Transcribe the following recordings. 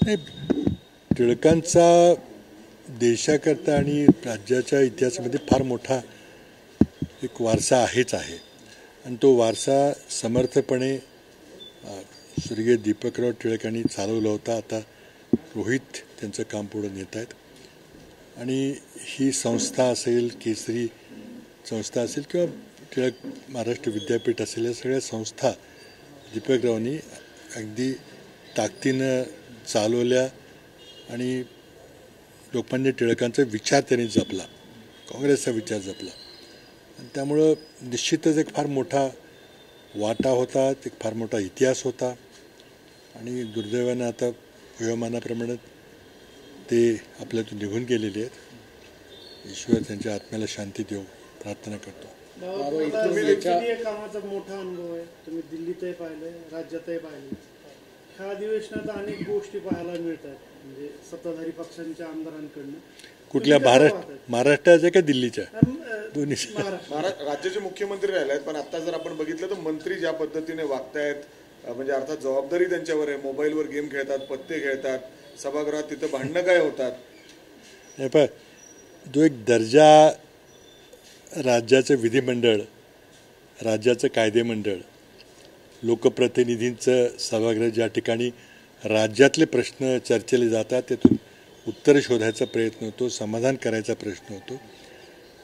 नाही, टिळकांचा देशाकरता आणि राज्याच्या इतिहासामध्ये फार मोठा एक वारसा आहे आणि तो वारसा समर्थपणे स्वर्गीय दीपकराव टिळकांनी चालवला होता. आता रोहित त्यांचं काम पुढे नेत आहेत आणि ही संस्था असेल, केसरी संस्था असेल किंवा टिळक महाराष्ट्र विद्यापीठ असेल, या सगळ्या संस्था दीपकरावांनी अगदी ताकदीनं चालवल्या आणि लोकमान्य टिळकांचा विचार त्यांनी जपला, काँग्रेसचा विचार जपला आणि त्यामुळं निश्चितच एक फार मोठा वाटा होता, एक फार मोठा इतिहास होता आणि दुर्दैवानं आता वयोमानाप्रमाणे ते आपल्यातून निघून गेलेले आहेत. ईश्वर त्यांच्या आत्म्याला शांती देऊ प्रार्थना करतो. कामाचा मोठा अनुभव आहे. तुम्ही दिल्लीतही पाहिलंय, राज्यातही पाहिलं. ह्या अधिवेशनात अनेक गोष्टी पाहायला मिळतात, म्हणजे सत्ताधारी पक्षांच्या आमदारांकडनं. कुठल्या महाराष्ट्राच्या का दिल्लीच्या? दोन्ही. राज्याचे मुख्यमंत्री राहिले आहेत, पण आता जर आपण बघितलं तर मंत्री ज्या पद्धतीने वागतायत, म्हणजे अर्थात जबाबदारी त्यांच्यावर आहे. मोबाईलवर गेम खेळतात, पत्ते खेळतात, सभागृहात तिथं भांडणं काय होतात. हे पण जो एक दर्जा राज्याचं विधिमंडळ, राज्याचं कायदेमंडळ, लोकप्रतिनिधींचं सभागृह, ज्या ठिकाणी राज्यातले प्रश्न चर्चेले जातात, त्यातून उत्तर शोधायचा प्रयत्न होतो, समाधान करायचा प्रश्न होतो,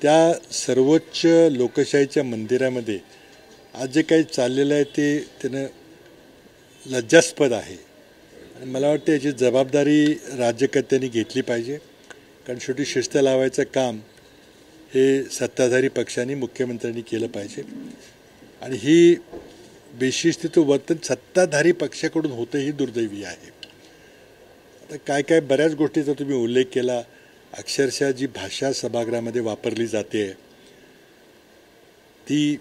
त्या सर्वोच्च लोकशाहीच्या मंदिरामध्ये आज जे काही चाललेलं आहे ते त्यानं लज्जास्पद आहे आणि मला वाटतं याची जबाबदारी राज्यकर्त्यांनी घेतली पाहिजे. कारण शेवटी शिस्त लावायचं काम हे सत्ताधारी पक्षांनी, मुख्यमंत्र्यांनी केलं पाहिजे आणि ही बेशिस्तीचं वर्तन सत्ताधारी पक्षाकडून होतं ही दुर्दैवी आहे. आता काय बऱ्याच गोष्टीचा तुम्ही उल्लेख केला. अक्षरशः जी भाषा सभागृहामध्ये वापरली जाते ती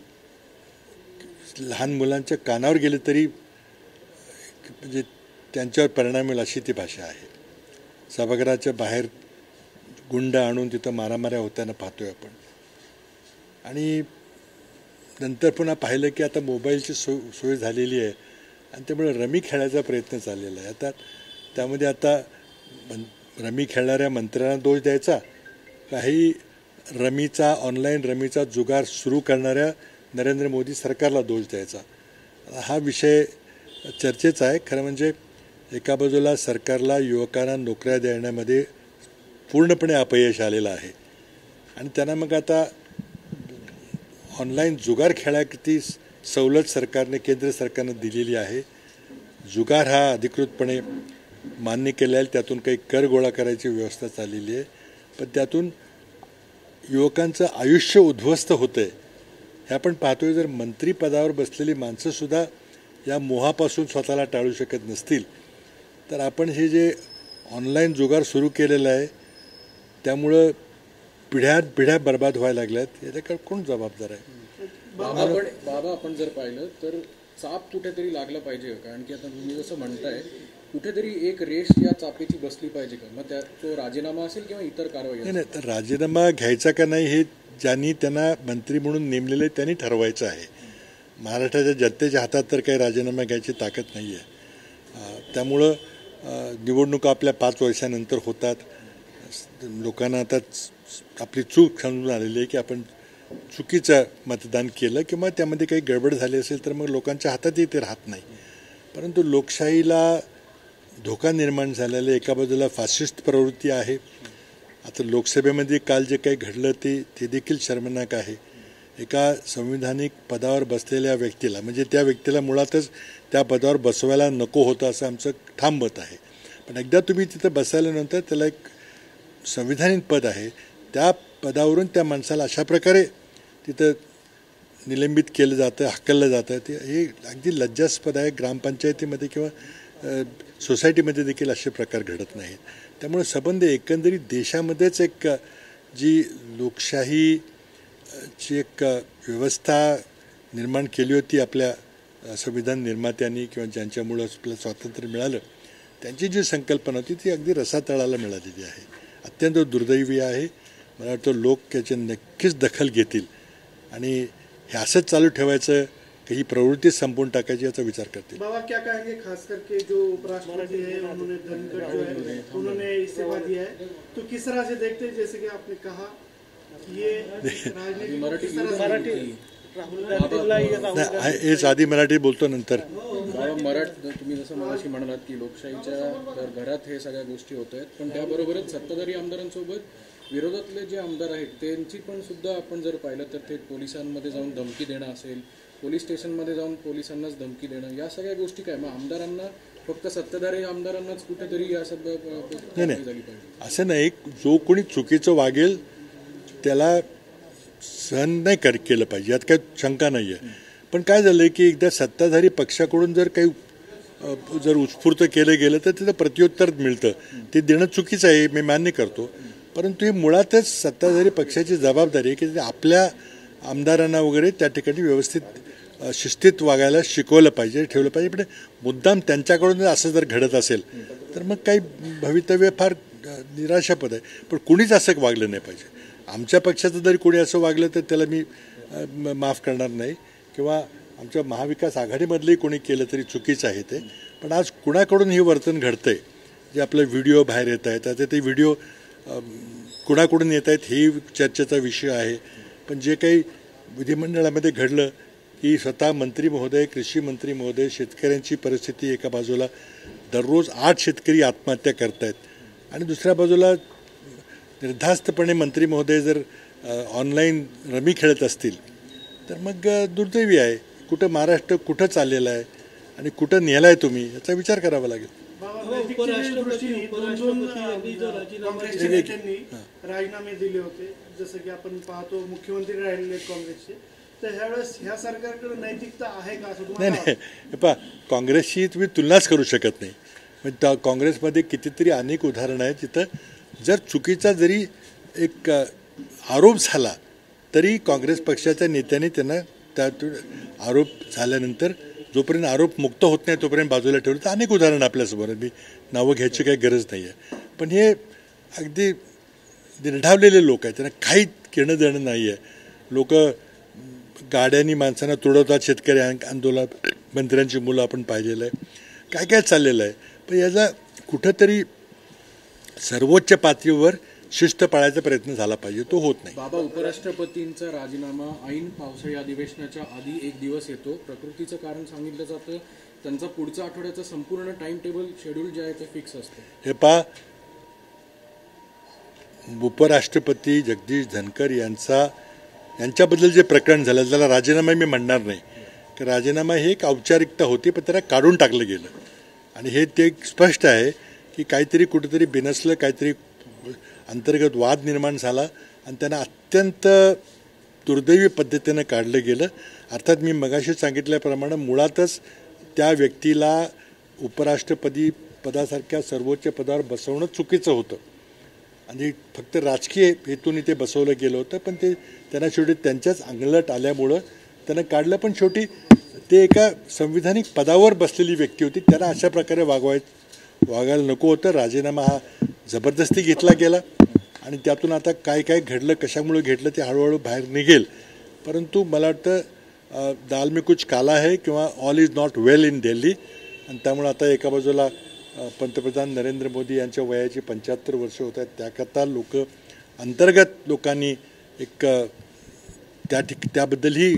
लहान मुलांच्या कानावर गेली तरी म्हणजे त्यांच्यावर परिणाम होईल अशी ती भाषा आहे. सभागृहाच्या बाहेर गुंड आणून तिथं मारामाऱ्या होताना पाहतोय आपण आणि नंतर पुन्हा पाहिलं की आता मोबाईलची सोय झालेली आहे आणि त्यामुळे रमी खेळायचा प्रयत्न चाललेला आहे. आता त्यामध्ये आता रमी खेळणाऱ्या मंत्र्यांना दोष द्यायचा, काही रमीचा, ऑनलाईन रमीचा जुगार सुरू करणाऱ्या नरेंद्र मोदी सरकारला दोष द्यायचा. हा विषय चर्चेचा आहे. खरं म्हणजे एका बाजूला सरकारला युवकांना नोकऱ्या देण्यामध्ये पूर्णपणे अपयश आलेलं आहे आणि त्यांना मग आता ऑनलाईन जुगार खेळा किती सवलत सरकारने, केंद्र सरकारनं दिलेली आहे. जुगार हा अधिकृतपणे मान्य केला आहे, त्यातून काही कर गोळा करायची व्यवस्था चाललेली आहे, पण त्यातून युवकांचं आयुष्य उद्ध्वस्त होतं आहे हे आपण पाहतोय. जर मंत्रिपदावर बसलेली माणसंसुद्धा या मोहापासून स्वतःला टाळू शकत नसतील तर आपण हे जे ऑनलाईन जुगार सुरू केलेलं आहे त्यामुळं पिढ्या बर्बाद व्हायला लागल्यात. याच्याकडे कोण जबाबदार आहे? बाबा आपण जर पाहिलं तर चाप कुठेतरी लागलं पाहिजे, कारण की आता तुम्ही जसं म्हणताय कुठेतरी एक रेष या चापेची बसली पाहिजे का? मग तो राजीनामा असेल किंवा इतर कारवाई? नाही, तर राजीनामा घ्यायचा का नाही हे ज्यांनी त्यांना मंत्री म्हणून नेमलेले त्यांनी ठरवायचं आहे. महाराष्ट्राच्या जनतेच्या हातात तर काही राजीनामा घ्यायची ताकद नाही आहे. त्यामुळं निवडणुका आपल्या 5 वर्षानंतर होतात. लोकांना आता आपली चूक समजून आलेली आहे की आपण चुकीचं मतदान केलं किंवा त्यामध्ये काही गडबड झाली असेल तर मग लोकांच्या हातातही ते राहत नाही. परंतु लोकशाहीला धोका निर्माण झालेला एका बाजूला फासिस्ट प्रवृत्ती आहे. आता लोकसभेमध्ये काल जे काही घडलं ते देखील शर्मनाक आहे. एका संविधानिक पदावर बसलेल्या व्यक्तीला, म्हणजे त्या व्यक्तीला मुळातच त्या पदावर बसवायला नको होतं असं आमचं ठाम मत आहे. पण एकदा तुम्ही तिथं बसल्यानंतर त्याला एक संविधानिक पद आहे, त्या पदावरून त्या माणसाला अशा प्रकारे तिथं निलंबित केलं जातं, हकललं जातं, ते हे अगदी लज्जास्पद आहे. ग्रामपंचायतीमध्ये किंवा सोसायटीमध्ये देखील असे प्रकार घडत नाहीत. त्यामुळे संबंध एकंदरीत देशामध्येच एक जी लोकशाहीची एक व्यवस्था निर्माण केली होती आपल्या संविधान निर्मात्यांनी किंवा ज्यांच्यामुळं आपलं स्वातंत्र्य मिळालं, त्यांची जी संकल्पना होती ती अगदी रसातळाला मिळालेली आहे. अत्यंत दुर्दैवी आहे. मला वाटतं लोक याची नक्कीच दखल घेतील आणि हे असंच चालू ठेवायचं की ही प्रवृत्ती संपवून टाकायची याचा विचार करतील. बाबा क्या कहेंगे खास करके जो उपराष्ट्रपति है उन्होंने धनखड़ जो है उन्होंने इस्तीफा दिया है, तो किस तरह से देखते हैं, जैसे कि आपने कहा ये राजनीति हेच आधी मराठी बोलतो नंतर. बाबा तुम्ही जसं मगाशी म्हणालात की लोकशाहीच्या घरात हे सगळ्या गोष्टी होत आहेत, पण त्याबरोबरच सत्ताधारी आमदारांसोबत विरोधातले जे आमदार आहेत त्यांची पण सुद्धा आपण जर पाहिलं तर ते पोलिसांमध्ये जाऊन धमकी देणं असेल, पोलीस स्टेशनमध्ये जाऊन पोलिसांनाच धमकी देणं, या सगळ्या गोष्टी काय मग आमदारांना फक्त सत्ताधारी आमदारांनाच कुठेतरी या सगळं झाली पाहिजे असं नाही. जो कोणी चुकीचं वागेल त्याला सहन नाही केलं पाहिजे, यात काही शंका नाही आहे. पण काय झालं की एकदा सत्ताधारी पक्षाकडून जर काही जर उत्स्फूर्त केलं गेलं तर तिथं प्रत्युत्तर मिळतं, ते देणं चुकीचं आहे, मी मान्य करतो. परंतु हे मुळातच सत्ताधारी पक्षाची जबाबदारी आहे की आपल्या आमदारांना वगैरे त्या ठिकाणी व्यवस्थित शिस्तीत वागायला शिकवलं पाहिजे, ठेवलं पाहिजे. पण मुद्दाम त्यांच्याकडून असं जर घडत असेल तर मग काही भवितव्य फार निराशापद आहे. पण कुणीच असं वागलं नाही पाहिजे. आमच्या पक्षाचं जरी कोणी असं वागलं तर त्याला मी माफ करणार नाही, किंवा आमच्या महाविकास आघाडीमधलंही कोणी केलं तरी चुकीचं आहे ते. पण आज कुणाकडून हे वर्तन घडतंय, जे आपलं व्हिडिओ बाहेर येत आहेत, आता ते व्हिडिओ कुणाकडून येत आहेत हे चर्चेचा विषय आहे. पण जे काही विधिमंडळामध्ये घडलं की स्वतः मंत्री महोदय, कृषी मंत्री महोदय, शेतकऱ्यांची परिस्थिती एका बाजूला, दररोज 8 शेतकरी आत्महत्या करत आहेत, आणि दुसऱ्या बाजूला निर्धास्तपणे मंत्री महोदय जर ऑनलाईन रमी खेळत असतील तर मग दुर्दैवी आहे. कुठं महाराष्ट्र कुठं चाललेलं आहे आणि कुठं नेला आहे तुम्ही, याचा विचार करावा लागेल. राजीनामे दिले होते, जसं की आपण पाहतो मुख्यमंत्री राहिलेले काँग्रेसचे, तर ह्यावेळेस ह्या सरकारकडे नैतिकता आहे का असं तुम्हाला? नाही पहा, काँग्रेसशी तुम्ही तुलनाच करू शकत नाही. म्हणजे काँग्रेसमध्ये कितीतरी अनेक उदाहरणं आहेत जिथं जर चुकीचा जरी एक आरोप झाला तरी काँग्रेस पक्षाच्या नेत्यांनी त्यांना त्यातून आरोप झाल्यानंतर जोपर्यंत आरोप मुक्त होत नाही तोपर्यंत बाजूला ठेवलं. तर अनेक उदाहरणं आपल्यासमोर, मी नावं घ्यायची काही गरज नाही आहे. पण हे अगदी निर्ढावलेले लोक आहेत, त्यांना काही घेणं देणं नाही आहे. लोक गाड्यांनी माणसांना तुडवतात, शेतकरी आंदोलन, मंत्र्यांची मुलं आपण पाहिलेलं आहे, काय काय चाललेलं आहे. पण याचा कुठंतरी सर्वोच्च पातळीवर शिस्त पाळायचा प्रयत्न झाला पाहिजे, तो होत नाही. बाबा, उपराष्ट्रपतींचा राजीनामा ऐन पावसाळी अधिवेशनाच्या आधी 1 दिवस येतो. प्रकृतीचं कारण सांगितलं जातं, त्यांचा पुढच्या आठवड्याचं संपूर्ण टाइम टेबल शेड्यूल जे आहे ते फिक्स असतं. हे पहा, उपराष्ट्रपती जगदीश धनखर यांच्याबद्दल जे प्रकरण झालं त्याला राजीनामा मी म्हणणार नाही, की राजीनामा ही एक औपचारिकता होती, पण त्याला काढून टाकलं गेलं. आणि हे ते स्पष्ट आहे की काहीतरी कुठेतरी बिनसलं, काहीतरी अंतर्गत वाद निर्माण झाला आणि त्यांना अत्यंत दुर्दैवी पद्धतीनं काढलं गेलं. अर्थात मी मगाशी सांगितल्याप्रमाणे मुळातच त्या व्यक्तीला उपराष्ट्रपती पदासारख्या सर्वोच्च पदावर बसवणं चुकीचं होतं आणि फक्त राजकीय हेतून ते बसवलं गेलं होतं. पण ते त्यांना शेवटी त्यांच्याच अंगलट आल्यामुळं त्यांना काढलं. पण शेवटी ते एका संविधानिक पदावर बसलेली व्यक्ती होती, त्यांना अशा प्रकारे वागायला नको होतं. राजीनामा हा जबरदस्ती घेतला गेला आणि त्यातून आता काय काय घडलं, कशामुळे घडलं ते हळूहळू बाहेर निघेल. परंतु मला वाटतं दाल में कुछ काला है किंवा all is not well in Delhi. आणि त्यामुळे आता एका बाजूला पंतप्रधान नरेंद्र मोदी यांच्या वयाची 75 वर्ष होत आहेत, त्याकरता अंतर्गत लोकांनी एक त्याबद्दलही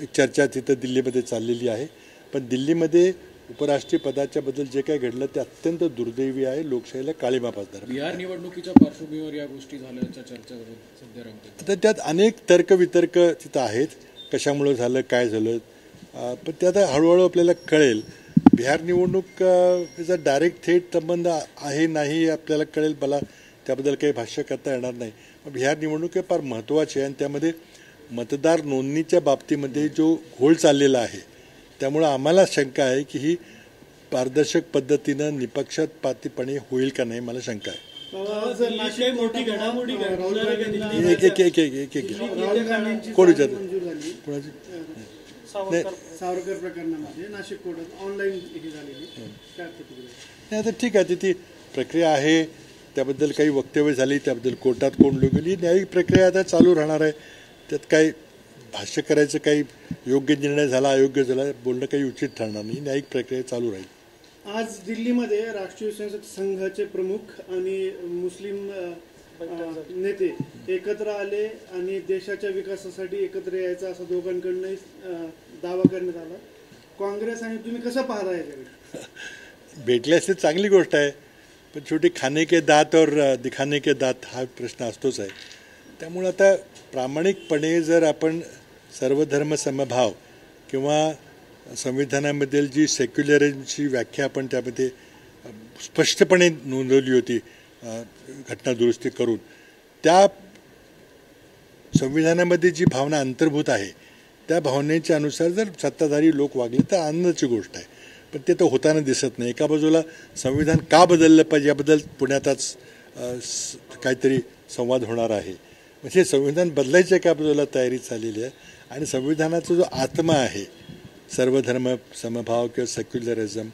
एक चर्चा तिथं दिल्लीमध्ये चाललेली आहे. पण दिल्लीमध्ये उपराष्ट्रपदाच्या बद्दल जे काही घडलं ते अत्यंत दुर्दैवी आहे, लोकशाहीला काळिमा फासणार. बिहार निवडणुकीच्या पार्श्वभूमीवर या गोष्टी झाल्याच्या चर्चा सध्या रंगतात. तर त्यात अनेक तर्कवितर्क तिथं आहेत, कशामुळं झालं, काय झालं. पण ते आता हळूहळू आपल्याला कळेल. बिहार निवडणूक त्याचा डायरेक्ट थेट संबंध आहे नाही आपल्याला कळेल, मला त्याबद्दल काही भाष्य करता येणार नाही. बिहार निवडणूक हे फार महत्त्वाची आहे आणि त्यामध्ये मतदार नोंदणीच्या बाबतीमध्ये जो घोळ चाललेला आहे त्यामुळं आम्हाला शंका आहे की ही पारदर्शक पद्धतीनं निपक्षपातीपणे होईल का नाही, मला शंका आहे. कोण विचारलं? कोणाची? सावरकर प्रकरणामध्ये नाशिक कोर्टात ऑनलाईन ही झालेली नाही, आता ठीक आहे, ती प्रक्रिया आहे, त्याबद्दल काही वक्तव्य झाली, त्याबद्दल कोर्टात कोण गेली, न्यायिक प्रक्रिया आता चालू राहणार आहे. त्यात काही भाष्य करायचं काही योग्य निर्णय झाला अयोग्य झाला बोलणं काही उचित ठरणार नाही. न्यायिक प्रक्रिया चालू राहील. आज दिल्लीमध्ये राष्ट्रीय स्वयंसेवक संघाचे प्रमुख आणि मुस्लिम नेते एकत्र आले आणि देशाच्या विकासासाठी एकत्र यायचा असा दोघांकडूनही दावा करण्यात आला. काँग्रेस आणि तुम्ही कसं पाहता याच्याकडे? भेटले असते चांगली गोष्ट आहे, पण शेवटी खाने के दात और दिखाने के दात हा प्रश्न असतोच आहे. त्यामुळे आता प्रामाणिकपणे जर आपण सर्वधर्म समभाव किंवा संविधानामधील जी सेक्युलरिझमची व्याख्या आपण त्यामध्ये स्पष्टपणे नोंदवली होती घटनादुरुस्ती करून, त्या संविधानामध्ये जी भावना अंतर्भूत आहे त्या भावनेच्या अनुसार जर सत्ताधारी लोक वागले तर आनंदाची गोष्ट आहे. पण ते तर होताना दिसत नाही. एका बाजूला संविधान का बदललं पाहिजे याबद्दल पुण्यातच काहीतरी संवाद होणार आहे. म्हणजे संविधान बदलायच्या एका बाजूला तयारी चाललेली आहे आणि संविधानाचा जो आत्मा आहे सर्वधर्म समभाव किंवा सेक्युलरिझम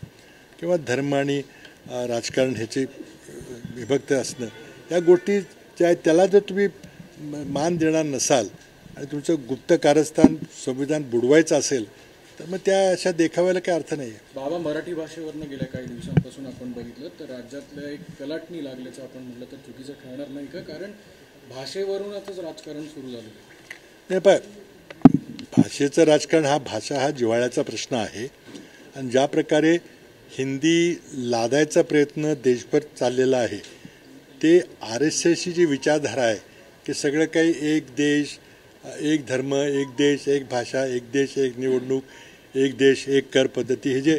किंवा धर्म आणि राजकारण ह्याचे विभक्त असणं या गोष्टी ज्या आहेत त्याला जर तुम्ही मान देणार नसाल आणि तुमचं गुप्त कारस्थान संविधान बुडवायचं असेल तर मग त्या अशा देखाव्याला काही अर्थ नाही आहे. बाबा, मराठी भाषेवरनं गेल्या काही दिवसांपासून आपण बघितलं तर राज्यातल्या एक कलाटणी लागल्याचं आपण म्हटलं तर चुकीचं ठरणार नाही का? कारण भाषेवरूनच राजकारण सुरू झालं नाही. पण भाषेचं राजकारण भाषा हा जिव्हाळ्याचा प्रश्न आहे आणि ज्या प्रकारे हिंदी लादायचा प्रयत्न देशभर चाललेला आहे ते RSSची जी विचारधारा आहे की सगळं काही एक देश एक धर्म एक देश एक भाषा एक देश एक निवडणूक एक देश एक कर पद्धती हे जे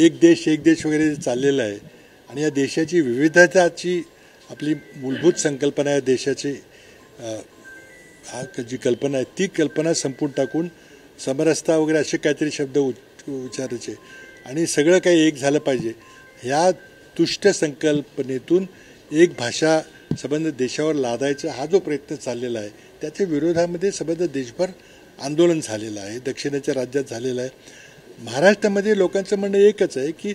एक देश वगैरे चाललेलं आहे आणि या देशाची विविधताची आपली मूलभूत संकल्पना आहे देशाची जी कल्पना आहे ती कल्पना संपून टाकून समरसता वगैरे असे काहीतरी शब्द उच्चारायचे आणि सगळं काही एक झालं पाहिजे ह्या तुष्ट संकल्पनेतून एक भाषा संबंध देशावर लादायचा हा जो प्रयत्न चाललेला आहे त्याच्या विरोधामध्ये संबंध देशभर आंदोलन झालेलं आहे. दक्षिणेच्या राज्यात झालेलं आहे. महाराष्ट्रामध्ये लोकांचं म्हणणं एकच आहे की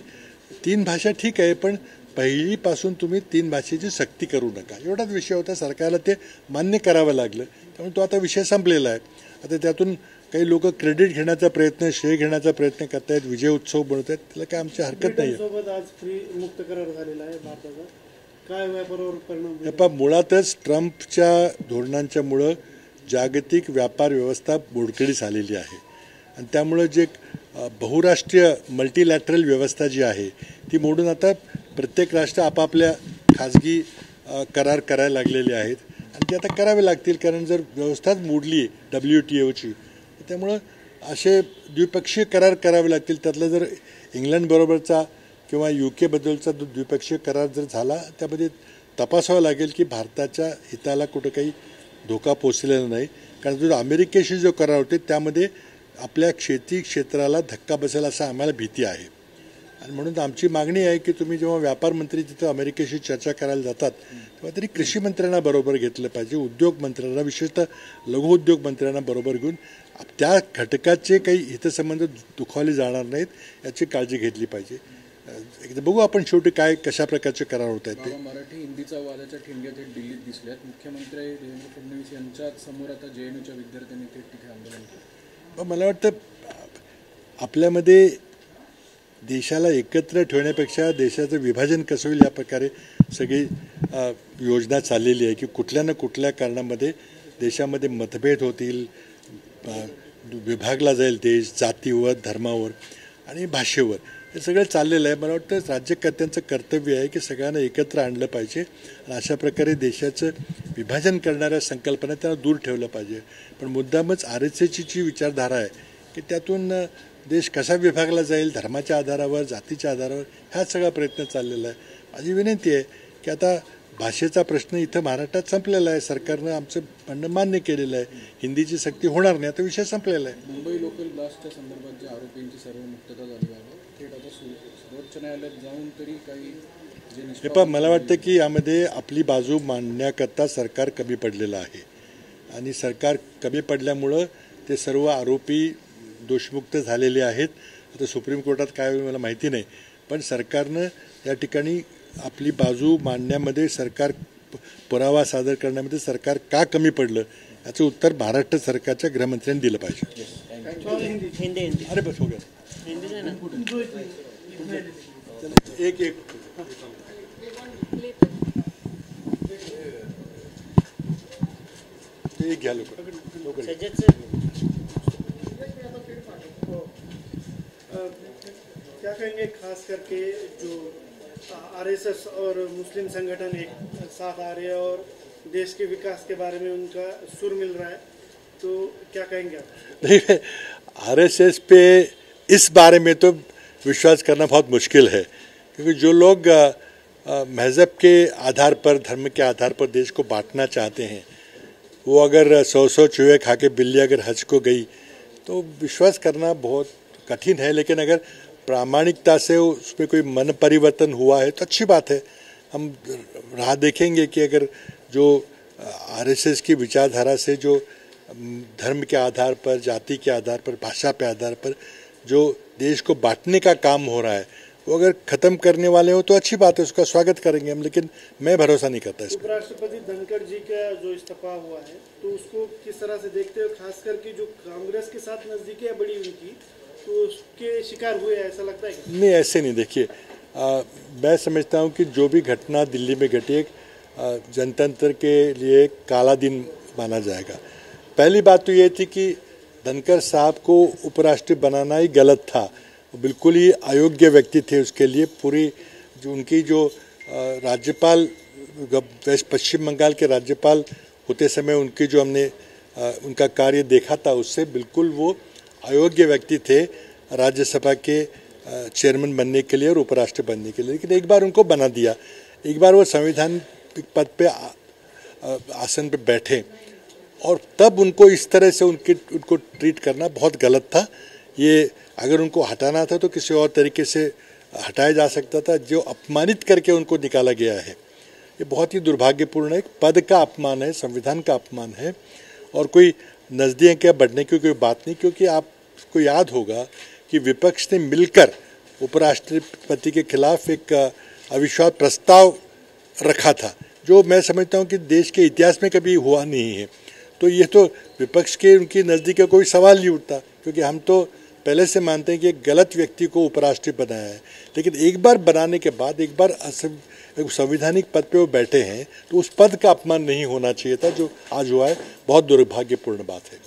3 भाषा ठीक आहे पण पहिलीपासून तुम्ही 3 भाषेची सक्ती करू नका. एवढाच विषय होता. सरकारला ते मान्य करावं लागलं त्यामुळे तो आता विषय संपलेला आहे. आता त्यातून काही लोक क्रेडिट घेण्याचा प्रयत्न श्रेय घेण्याचा प्रयत्न करतायत, विजय उत्सव बनवत आहेत. त्याला काय आमची हरकत नाही. सोबत आज फ्री मुक्त करार झालेला आहे भारताचा. काय व्यापारावर परिणाम? मुळातच ट्रम्पच्या धोरणांच्यामुळं जागतिक व्यापार व्यवस्था मोडकळीस आलेली आहे आणि त्यामुळं जे बहुराष्ट्रीय मल्टीलॅटरल व्यवस्था जी आहे ती मोडून आता प्रत्येक राष्ट्र आपापल्या खाजगी करार करायला लागलेले आहेत आणि ते आता करावे लागतील कारण जर व्यवस्थाच मोडली WTOची त्यामुळं असे द्विपक्षीय करार करावे लागतील. त्यातला जर इंग्लंडबरोबरचा किंवा UK बद्दलचा जो द्विपक्षीय करार जर झाला त्यामध्ये तपासावं लागेल की भारताच्या हिताला कुठं काही धोका पोचलेला नाही कारण जो अमेरिकेशी जो करार होते त्यामध्ये आपल्या शेती क्षेत्राला धक्का बसेल असं आम्हाला भीती आहे आणि म्हणून आमची मागणी आहे की तुम्ही जेव्हा व्यापार मंत्री तिथं अमेरिकेशी चर्चा करायला जातात तेव्हा तरी कृषी मंत्र्यांना बरोबर घेतलं पाहिजे, उद्योग मंत्र्यांना विशेषतः लघुउद्योग मंत्र्यांना बरोबर घेऊन त्या घटकाचे काही हितसंबंध दुखावले जाणार नाहीत याची काळजी घेतली पाहिजे. एकदा बघू आपण शेवटी काय कशा प्रकारचे करार होत आहेत ते. मराठी हिंदीचा वादाच्या ठिणग्या थेट दिल्लीत दिसल्यात. मुख्यमंत्री देवेंद्र फडणवीस यांच्या समोर आता JNUच्या विद्यार्थ्यांनी थेट तिथे आंदोलन केलं. मला वाटतं आपल्यामध्ये देशाला एकत्र ठेवण्यापेक्षा देशाचं विभाजन कसं होईल या प्रकारे सगळी योजना चाललेली आहे की कुठल्या ना कुठल्या कारणामध्ये देशामध्ये मतभेद होतील, विभागला जाईल देश जातीवर धर्मावर आणि भाषेवर. हे सगळं चाललेलं आहे. मला वाटतं राज्यकर्त्यांचं कर्तव्य आहे की सगळ्यांना एकत्र आणलं पाहिजे आणि अशा प्रकारे देशाचं विभाजन करणाऱ्या संकल्पना त्यांना दूर ठेवलं पाहिजे. पण मुद्दामच RSSची जी विचारधारा आहे की त्यातून देश कसा विभागला जाईल धर्माच्या आधारावर जातीच्या आधारावर हा सगळा प्रयत्न चाललेला आहे. माझी विनंती आहे की आता भाषेचा प्रश्न इथं महाराष्ट्रात संपलेला आहे. सरकारनं आमचं म्हणणं मान्य केलेलं आहे. हिंदीची सक्ती होणार नाही. आता विषय संपलेला आहे. मुंबई लोकल ब्लास्टच्या संदर्भात ज्या आरोपींची सर्व मुक्तता झाली आहे थेट आता सर्वोच्च न्यायालयात जाऊन तरी काही मला वाटतं की यामध्ये आपली बाजू मांडण्याकरता सरकार कमी पडलेलं आहे आणि सरकार कमी पडल्यामुळं ते सर्व आरोपी दोषमुक्त झालेले आहेत. आता सुप्रीम कोर्टात काय होईल मला माहिती नाही पण सरकारनं या ठिकाणी आपली बाजू मांडण्यामध्ये सरकार पुरावा सादर करण्यामध्ये सरकार का कमी पडलं याचं उत्तर महाराष्ट्र सरकारच्या गृहमंत्र्यांनी दिलं पाहिजे. हिंदी अरे बस हो गया. हिंदी से ना एक एक एक घ्या लोक सज्जद से क्या कहेंगे खास करके जो आरएसएस और मुस्लिम संगठन एक साथ आ रहे हैं और देश के विकास के बारे में उनका सुर मिल रहा है, तो क्या कहेंगे आप? देखिए, आरएसएस पे इस बारे में तो विश्वास करना बहुत मुश्किल है, क्योंकि जो लोग मज़हब के आधार पर, धर्म के आधार पर देश को बांटना चाहते हैं, वो अगर 100 चूहे खा के बिल्ली अगर हज को गई तो विश्वास करना बहुत कठिन है. लेकिन अगर प्रामाणिकता से उसमें कोई मन परिवर्तन हुआ है तो अच्छी बात है. हम राह देखेंगे कि अगर जो आरएसएस की विचारधारा से जो धर्म के आधार पर, जाति के आधार पर, भाषा के आधार पर जो देश को बांटने का काम हो रहा है, वो अगर ख़त्म करने वाले हो तो अच्छी बात है, उसका स्वागत करेंगे हम. लेकिन मैं भरोसा नहीं करता इसमें. उपराष्ट्रपति धनखड़ जी का जो इस्तीफा हुआ है, तो उसको किस तरह से देखते हो? खास करके जो कांग्रेस के साथ नजदीकियां बड़ी उनकी, तो उसके शिकार हुए, ऐसा लगता है? नहीं, ऐसे नहीं. देखिए, मैं समझता हूँ कि जो भी घटना दिल्ली में घटी, एक जनतंत्र के लिए काला दिन माना जाएगा. पहली बात तो ये थी कि धनखड़ साहब को उपराष्ट्रपति बनाना ही गलत था. बिल्कुल ही अयोग्य व्यक्ति थे उसके लिए. पूरी जो उनकी जो राज्यपाल, वेस्ट पश्चिम बंगाल के राज्यपाल होते समय उनकी जो हमने उनका कार्य देखा था, उससे बिल्कुल वो अयोग्य व्यक्ति थे राज्यसभा के चेयरमैन बनने के लिए और उपराष्ट्रपति बनने के लिए. लेकिन एक बार उनको बना दिया, एक बार वो संवैधानिक पद पे आसन पे बैठे, और तब उनको इस तरह से उनको ट्रीट करना बहुत गलत था. ये अगर उनको हटाना था तो किसी और तरीके से हटाया जा सकता था. जो अपमानित करके उनको निकाला गया है, ये बहुत ही दुर्भाग्यपूर्ण है. पद का अपमान है, संविधान का अपमान है, और कोई नज़दीक बढ़ने की कोई बात नहीं. क्योंकि आपको याद होगा कि विपक्ष ने मिलकर उपराष्ट्रपति के खिलाफ एक अविश्वास प्रस्ताव रखा था, जो मैं समझता हूँ कि देश के इतिहास में कभी हुआ नहीं है. तो ये तो विपक्ष के उनकी नज़दीक का कोई सवाल नहीं उठता, क्योंकि हम तो पहले से मानते हैं कि एक गलत व्यक्ति को उपराष्ट्रपति बनाया है. लेकिन एक बार बनाने के बाद, एक बार संवैधानिक पद पे वो बैठे हैं, तो उस पद का अपमान नहीं होना चाहिए था. जो आज हुआ है, बहुत दुर्भाग्यपूर्ण बात है.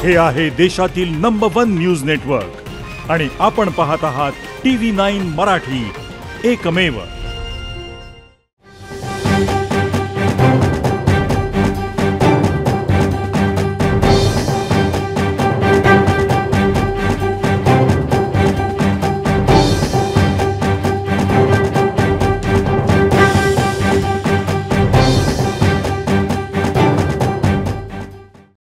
हे आहे देशातील नंबर 1 न्यूज नेटवर्क आणि आपण पाहत आहात TV9 मराठी, एकमेव.